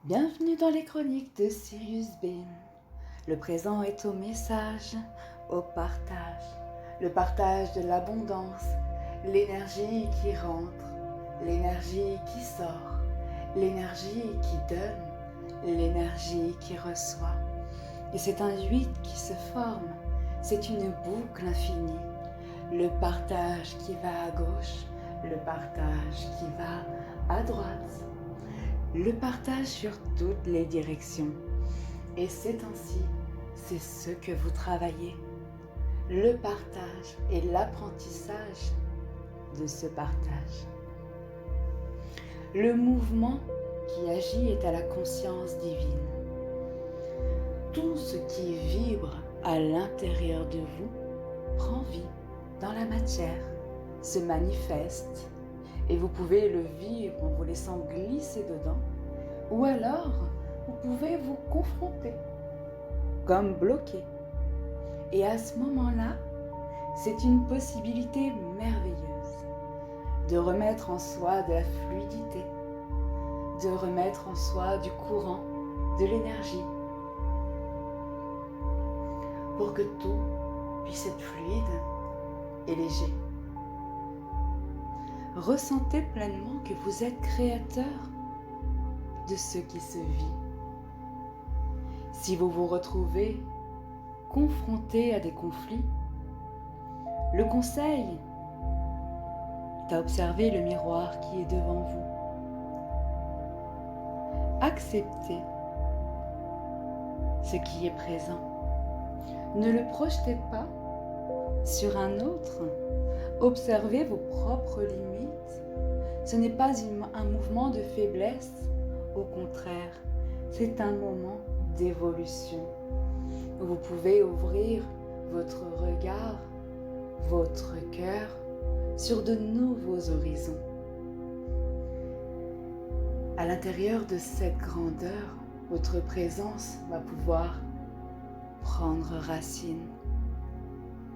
Bienvenue dans les chroniques de Sirius Bean. Le présent est au message, au partage. Le partage de l'abondance, l'énergie qui rentre, l'énergie qui sort, l'énergie qui donne, l'énergie qui reçoit. Et c'est un 8 qui se forme, c'est une boucle infinie. Le partage qui va à gauche, le partage qui va à droite. Le partage sur toutes les directions. Et c'est ainsi, c'est ce que vous travaillez. Le partage et l'apprentissage de ce partage. Le mouvement qui agit est à la conscience divine. Tout ce qui vibre à l'intérieur de vous prend vie dans la matière, se manifeste. Et vous pouvez le vivre en vous laissant glisser dedans, ou alors vous pouvez vous confronter, comme bloqué. Et à ce moment-là, c'est une possibilité merveilleuse de remettre en soi de la fluidité, de remettre en soi du courant, de l'énergie, pour que tout puisse être fluide et léger. Ressentez pleinement que vous êtes créateur de ce qui se vit. Si vous vous retrouvez confronté à des conflits, le conseil est à observer le miroir qui est devant vous. Acceptez ce qui est présent. Ne le projetez pas sur un autre. Observez vos propres limites. Ce n'est pas un mouvement de faiblesse, au contraire, c'est un moment d'évolution. Vous pouvez ouvrir votre regard, votre cœur sur de nouveaux horizons. À l'intérieur de cette grandeur, votre présence va pouvoir prendre racine,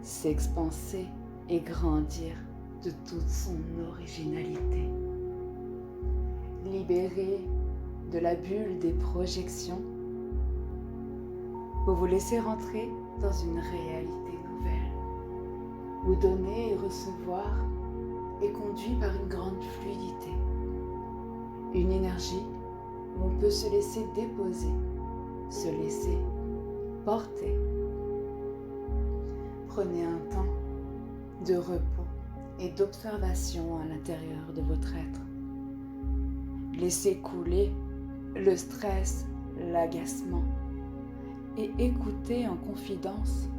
s'expanser et grandir de toute son originalité. Libéré de la bulle des projections, vous vous laissez rentrer dans une réalité nouvelle. Vous donnez et recevoir est conduit par une grande fluidité, une énergie où on peut se laisser déposer, se laisser porter. Prenez un temps de repos et d'observation à l'intérieur de votre être. Laissez couler le stress, l'agacement et écoutez en confidence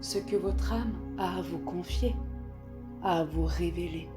ce que votre âme a à vous confier, à vous révéler.